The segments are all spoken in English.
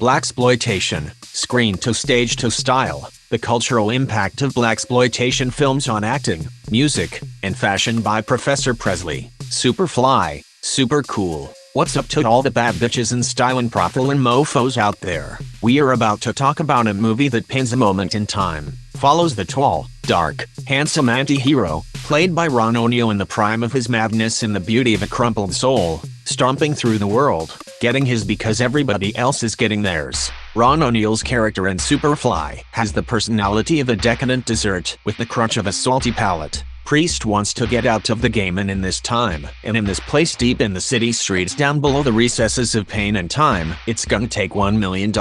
Blaxploitation, screen to stage to style, the cultural impact of blaxploitation films on acting, music, and fashion by Professor Presley. Superfly, super cool. What's up to all the bad bitches and stylin' profilin' mofos out there? We are about to talk about a movie that pins a moment in time, follows the tall, dark, handsome anti-hero, played by Ron O'Neal in the prime of his madness and the beauty of a crumpled soul, stomping through the world, getting his because everybody else is getting theirs. Ron O'Neal's character in Superfly has the personality of a decadent dessert with the crunch of a salty palate. Priest wants to get out of the game, and in this time, and in this place deep in the city streets down below the recesses of pain and time, it's gonna take $1 million.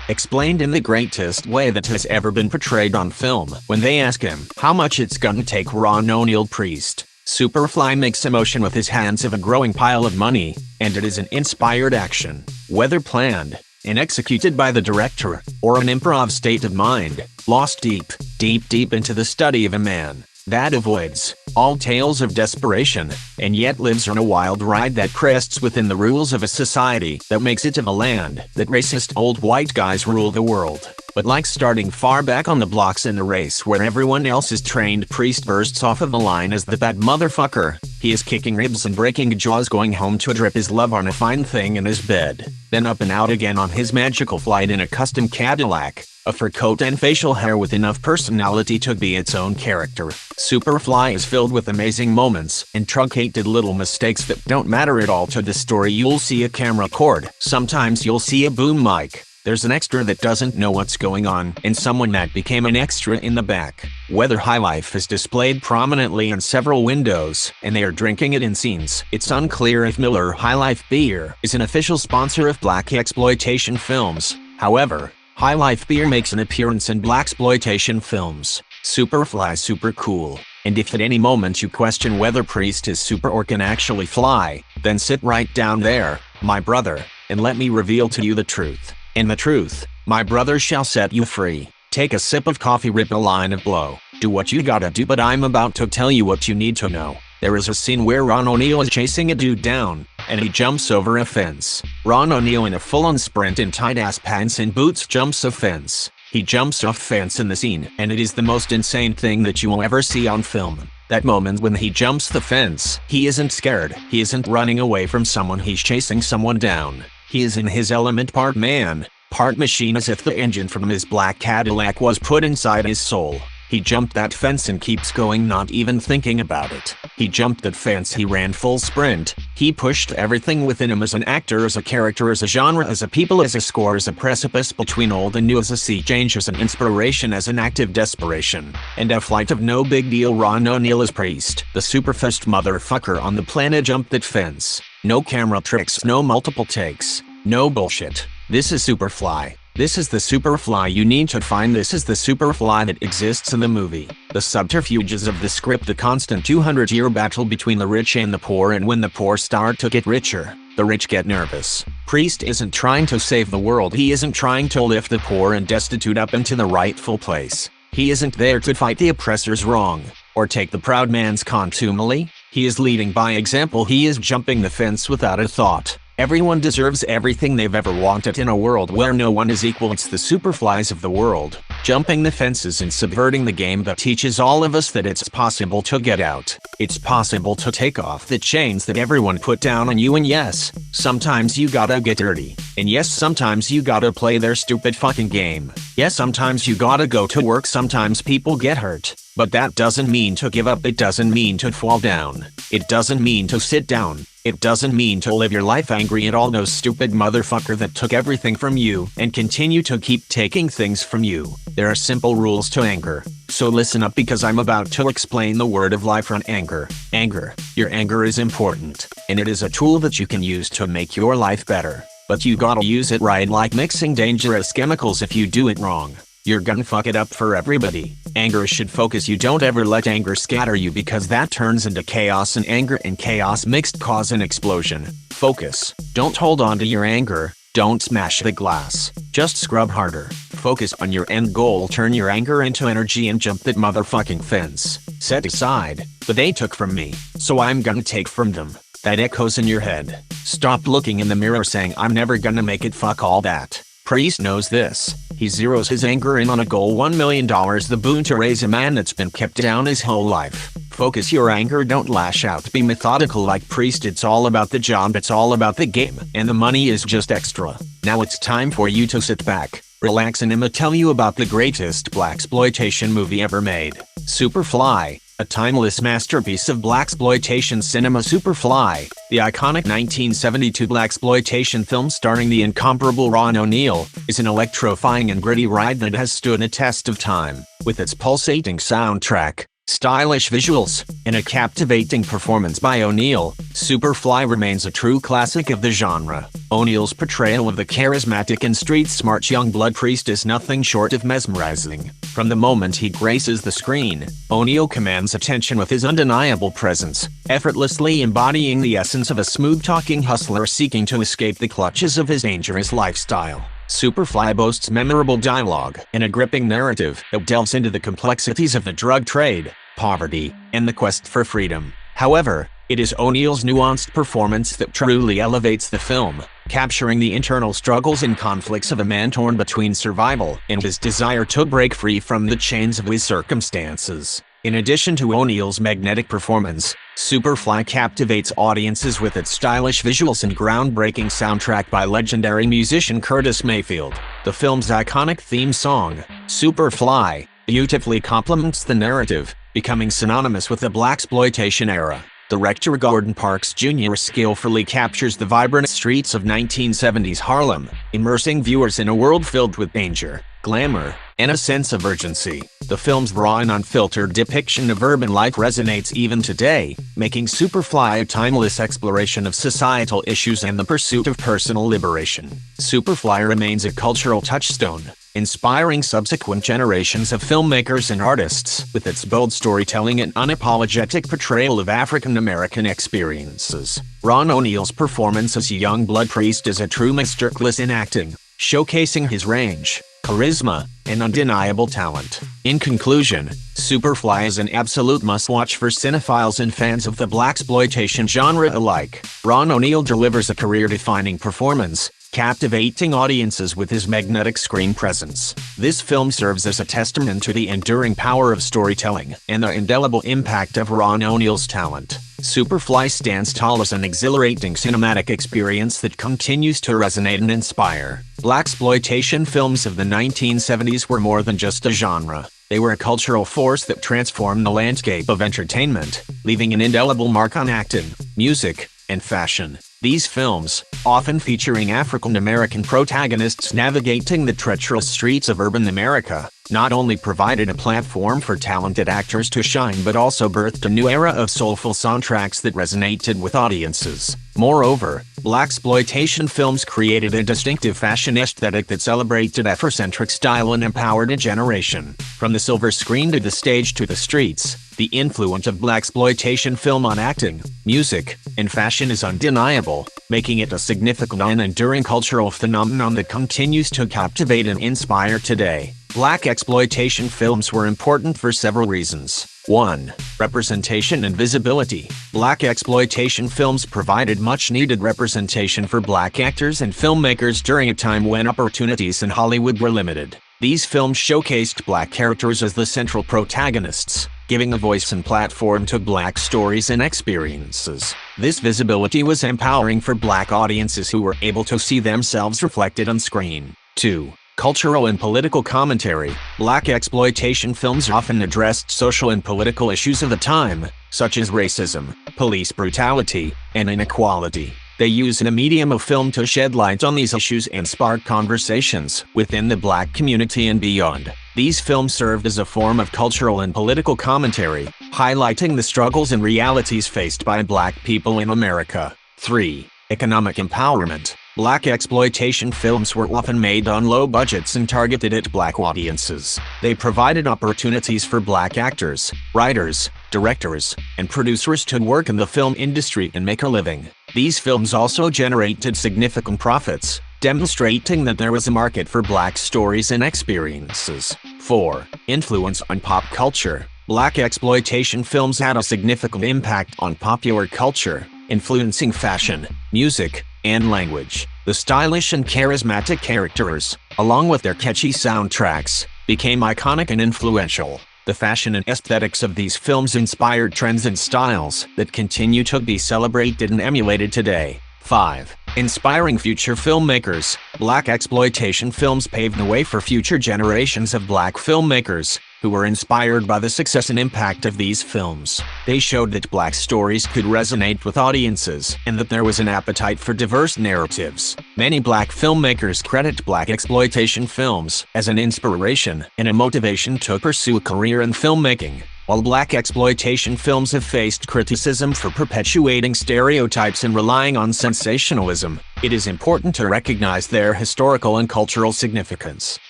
Explained in the greatest way that has ever been portrayed on film. When they ask him how much it's gonna take, Ron O'Neal Priest, Superfly makes a motion with his hands of a growing pile of money, and it is an inspired action, whether planned and executed by the director, or an improv state of mind, lost deep into the study of a man that avoids all tales of desperation, and yet lives on a wild ride that crests within the rules of a society that makes it of a land that racist old white guys rule the world. But like starting far back on the blocks in the race where everyone else is trained, Priest bursts off of the line as the bad motherfucker. He is kicking ribs and breaking jaws, going home to drip his love on a fine thing in his bed, then up and out again on his magical flight in a custom Cadillac, a fur coat and facial hair with enough personality to be its own character. Superfly is filled with amazing moments and truncated little mistakes that don't matter at all to the story. You'll see a camera cord, sometimes you'll see a boom mic. There's an extra that doesn't know what's going on, and someone that became an extra in the back. Whether High Life is displayed prominently in several windows, and they are drinking it in scenes. It's unclear if Miller High Life Beer is an official sponsor of black exploitation films. However, High Life Beer makes an appearance in blaxploitation films. Superfly super cool. And if at any moment you question whether Priest is super or can actually fly, then sit right down there, my brother, and let me reveal to you the truth. And the truth, my brother, shall set you free. Take a sip of coffee, rip a line of blow. Do what you gotta do, but I'm about to tell you what you need to know. There is a scene where Ron O'Neal is chasing a dude down, and he jumps over a fence. Ron O'Neal in a full-on sprint in tight-ass pants and boots jumps a fence. He jumps off fence in the scene, and it is the most insane thing that you will ever see on film. That moment when he jumps the fence, he isn't scared. He isn't running away from someone, he's chasing someone down. He is in his element, part man, part machine, as if the engine from his black Cadillac was put inside his soul. He jumped that fence and keeps going, not even thinking about it. He jumped that fence, he ran full sprint. He pushed everything within him, as an actor, as a character, as a genre, as a people, as a score, as a precipice between old and new, as a sea change, as an inspiration, as an act of desperation, and a flight of no big deal. Ron O'Neal is Priest, the superfast motherfucker on the planet, jumped that fence. No camera tricks, no multiple takes, no bullshit. This is Superfly. This is the Superfly you need to find. This is the Superfly that exists in the movie. The subterfuges of the script, the constant 200-year battle between the rich and the poor, and when the poor start to get richer, the rich get nervous. Priest isn't trying to save the world. He isn't trying to lift the poor and destitute up into the rightful place. He isn't there to fight the oppressor's wrong, or take the proud man's contumely. He is leading by example. He is jumping the fence without a thought. Everyone deserves everything they've ever wanted in a world where no one is equal. It's the Superflies of the world, jumping the fences and subverting the game that teaches all of us that it's possible to get out. It's possible to take off the chains that everyone put down on you, and yes, sometimes you gotta get dirty. And yes, sometimes you gotta play their stupid fucking game. Yes, sometimes you gotta go to work, sometimes people get hurt. But that doesn't mean to give up, it doesn't mean to fall down. It doesn't mean to sit down. It doesn't mean to live your life angry at all those stupid motherfucker that took everything from you and continue to keep taking things from you. There are simple rules to anger. So listen up, because I'm about to explain the word of life on anger. Anger. Your anger is important, and it is a tool that you can use to make your life better. But you gotta use it right, like mixing dangerous chemicals. If you do it wrong, you're gonna fuck it up for everybody. Anger should focus you. Don't ever let anger scatter you, because that turns into chaos, and anger and chaos mixed cause an explosion. Focus. Don't hold on to your anger. Don't smash the glass. Just scrub harder. Focus on your end goal. Turn your anger into energy and jump that motherfucking fence. Set aside, but they took from me, so I'm gonna take from them. That echoes in your head. Stop looking in the mirror saying I'm never gonna make it. Fuck all that. Priest knows this. He zeroes his anger in on a goal: $1 million, the boon to raise a man that's been kept down his whole life. Focus your anger, don't lash out. Be methodical like Priest. It's all about the job, it's all about the game, and the money is just extra. Now it's time for you to sit back, relax, and I'ma tell you about the greatest blaxploitation movie ever made. Superfly, a timeless masterpiece of blaxploitation cinema. Superfly, the iconic 1972 blaxploitation film starring the incomparable Ron O'Neal, is an electrifying and gritty ride that has stood a test of time. With its pulsating soundtrack, stylish visuals, and a captivating performance by O'Neal, Superfly remains a true classic of the genre. O'Neal's portrayal of the charismatic and street-smart young blood priest is nothing short of mesmerizing. From the moment he graces the screen, O'Neal commands attention with his undeniable presence, effortlessly embodying the essence of a smooth-talking hustler seeking to escape the clutches of his dangerous lifestyle. Superfly boasts memorable dialogue and a gripping narrative that delves into the complexities of the drug trade, poverty, and the quest for freedom. However, it is O'Neal's nuanced performance that truly elevates the film, capturing the internal struggles and conflicts of a man torn between survival and his desire to break free from the chains of his circumstances. In addition to O'Neal's magnetic performance, Superfly captivates audiences with its stylish visuals and groundbreaking soundtrack by legendary musician Curtis Mayfield. The film's iconic theme song, Superfly, beautifully complements the narrative, becoming synonymous with the blaxploitation era. Director Gordon Parks Jr. skillfully captures the vibrant streets of 1970s Harlem, immersing viewers in a world filled with danger, glamour, and a sense of urgency. The film's raw and unfiltered depiction of urban life resonates even today, making Superfly a timeless exploration of societal issues and the pursuit of personal liberation. Superfly remains a cultural touchstone, inspiring subsequent generations of filmmakers and artists with its bold storytelling and unapologetic portrayal of African American experiences. Ron O'Neal's performance as a young blood priest is a true masterclass in acting, showcasing his range, charisma, and undeniable talent. In conclusion, Superfly is an absolute must-watch for cinephiles and fans of the blaxploitation genre alike. Ron O'Neal delivers a career-defining performance, captivating audiences with his magnetic screen presence. This film serves as a testament to the enduring power of storytelling and the indelible impact of Ron O'Neal's talent. Superfly stands tall as an exhilarating cinematic experience that continues to resonate and inspire. Blaxploitation films of the 1970s were more than just a genre. They were a cultural force that transformed the landscape of entertainment, leaving an indelible mark on acting, music, and fashion. These films, often featuring African American protagonists navigating the treacherous streets of urban America, not only provided a platform for talented actors to shine but also birthed a new era of soulful soundtracks that resonated with audiences. Moreover, blaxploitation films created a distinctive fashion aesthetic that celebrated Afrocentric style and empowered a generation. From the silver screen to the stage to the streets, the influence of blaxploitation film on acting, music, and fashion is undeniable, making it a significant and enduring cultural phenomenon that continues to captivate and inspire today. Blaxploitation films were important for several reasons. 1. Representation and visibility. Blaxploitation films provided much-needed representation for black actors and filmmakers during a time when opportunities in Hollywood were limited. These films showcased black characters as the central protagonists, giving a voice and platform to black stories and experiences. This visibility was empowering for black audiences who were able to see themselves reflected on screen. 2. Cultural and political commentary. Blaxploitation films often addressed social and political issues of the time, such as racism, police brutality, and inequality. They used the medium of film to shed light on these issues and spark conversations within the black community and beyond. These films served as a form of cultural and political commentary, highlighting the struggles and realities faced by black people in America. 3. Economic empowerment. Blaxploitation films were often made on low budgets and targeted at black audiences. They provided opportunities for black actors, writers, directors, and producers to work in the film industry and make a living. These films also generated significant profits, demonstrating that there was a market for black stories and experiences. 4. Influence on pop culture. Blaxploitation films had a significant impact on popular culture, influencing fashion, music, and language. The stylish and charismatic characters, along with their catchy soundtracks, became iconic and influential. The fashion and aesthetics of these films inspired trends and styles that continue to be celebrated and emulated today. 5. Inspiring future filmmakers. Black exploitation films paved the way for future generations of black filmmakers, who were inspired by the success and impact of these films. They showed that black stories could resonate with audiences, and that there was an appetite for diverse narratives. Many black filmmakers credit black exploitation films as an inspiration and a motivation to pursue a career in filmmaking. While black exploitation films have faced criticism for perpetuating stereotypes and relying on sensationalism, it is important to recognize their historical and cultural significance.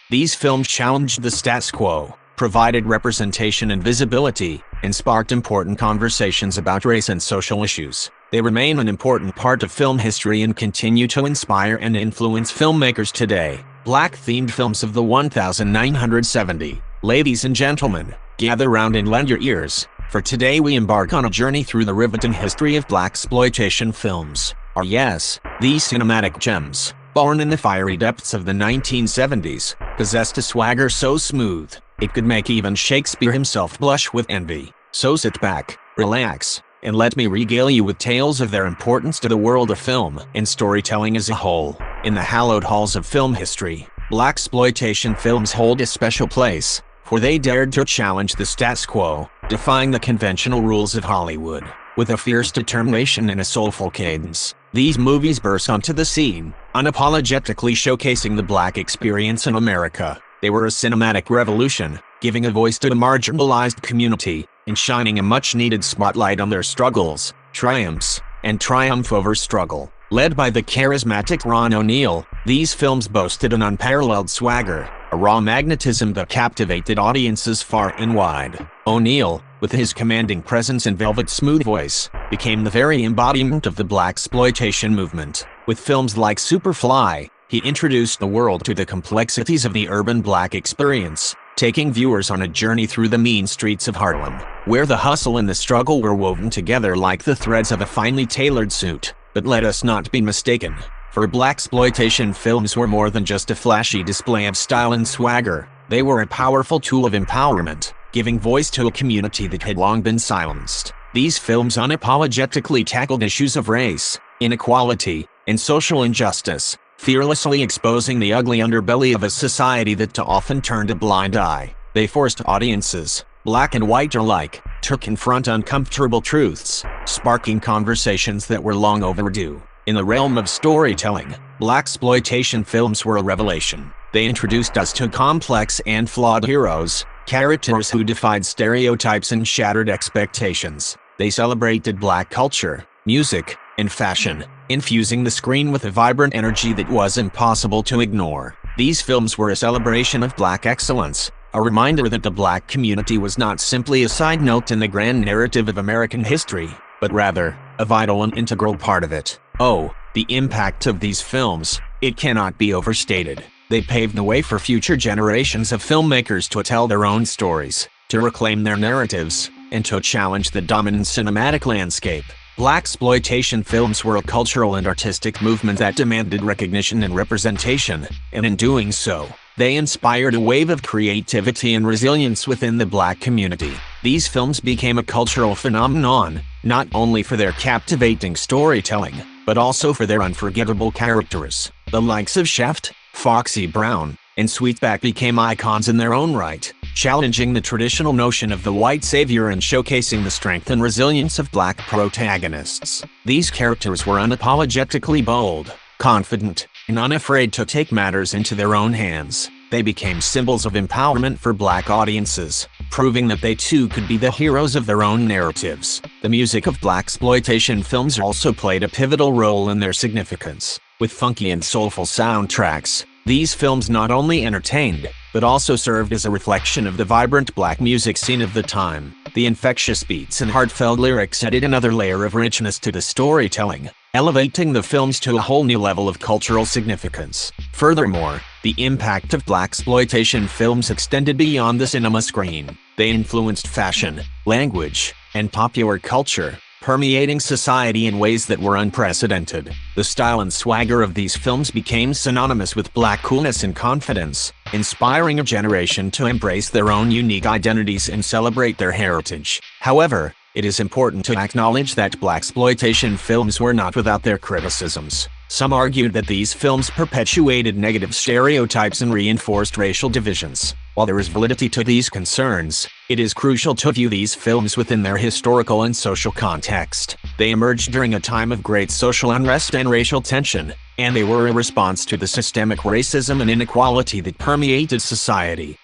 These films challenged the status quo, provided representation and visibility, and sparked important conversations about race and social issues. They remain an important part of film history and continue to inspire and influence filmmakers today. Black-themed films of the 1970. Ladies and gentlemen, gather round and lend your ears, for today we embark on a journey through the riveting history of blaxploitation films. Yes, these cinematic gems, born in the fiery depths of the 1970s, possessed a swagger so smooth, it could make even Shakespeare himself blush with envy. So sit back, relax, and let me regale you with tales of their importance to the world of film and storytelling as a whole. In the hallowed halls of film history, blaxploitation films hold a special place, for they dared to challenge the status quo, defying the conventional rules of Hollywood. With a fierce determination and a soulful cadence, these movies burst onto the scene, unapologetically showcasing the black experience in America. They were a cinematic revolution, giving a voice to the marginalized community, and shining a much-needed spotlight on their struggles, triumphs, and triumph over struggle. Led by the charismatic Ron O'Neal, these films boasted an unparalleled swagger, a raw magnetism that captivated audiences far and wide. O'Neal, with his commanding presence and velvet smooth voice, became the very embodiment of the blaxploitation movement. With films like Superfly, he introduced the world to the complexities of the urban black experience, taking viewers on a journey through the mean streets of Harlem, where the hustle and the struggle were woven together like the threads of a finely tailored suit. But let us not be mistaken, for blaxploitation films were more than just a flashy display of style and swagger. They were a powerful tool of empowerment, giving voice to a community that had long been silenced. These films unapologetically tackled issues of race, inequality, and social injustice, fearlessly exposing the ugly underbelly of a society that too often turned a blind eye. They forced audiences, black and white alike, to confront uncomfortable truths, sparking conversations that were long overdue. In the realm of storytelling, blaxploitation films were a revelation. They introduced us to complex and flawed heroes, characters who defied stereotypes and shattered expectations. They celebrated black culture, music, and fashion, infusing the screen with a vibrant energy that was impossible to ignore. These films were a celebration of black excellence, a reminder that the black community was not simply a side note in the grand narrative of American history, but rather, a vital and integral part of it. Oh, the impact of these films, it cannot be overstated. They paved the way for future generations of filmmakers to tell their own stories, to reclaim their narratives, and to challenge the dominant cinematic landscape. Blaxploitation films were a cultural and artistic movement that demanded recognition and representation, and in doing so, they inspired a wave of creativity and resilience within the black community. These films became a cultural phenomenon, not only for their captivating storytelling, but also for their unforgettable characters. The likes of Shaft, Foxy Brown, and Sweetback became icons in their own right, challenging the traditional notion of the white savior and showcasing the strength and resilience of black protagonists. These characters were unapologetically bold, confident, and unafraid to take matters into their own hands. They became symbols of empowerment for black audiences, proving that they too could be the heroes of their own narratives. The music of blaxploitation films also played a pivotal role in their significance. With funky and soulful soundtracks, these films not only entertained, but also served as a reflection of the vibrant black music scene of the time. The infectious beats and heartfelt lyrics added another layer of richness to the storytelling, elevating the films to a whole new level of cultural significance. Furthermore, the impact of blaxploitation films extended beyond the cinema screen. They influenced fashion, language, and popular culture, permeating society in ways that were unprecedented. The style and swagger of these films became synonymous with black coolness and confidence, inspiring a generation to embrace their own unique identities and celebrate their heritage. However, it is important to acknowledge that blaxploitation films were not without their criticisms. Some argued that these films perpetuated negative stereotypes and reinforced racial divisions. While there is validity to these concerns, it is crucial to view these films within their historical and social context. They emerged during a time of great social unrest and racial tension, and they were a response to the systemic racism and inequality that permeated society.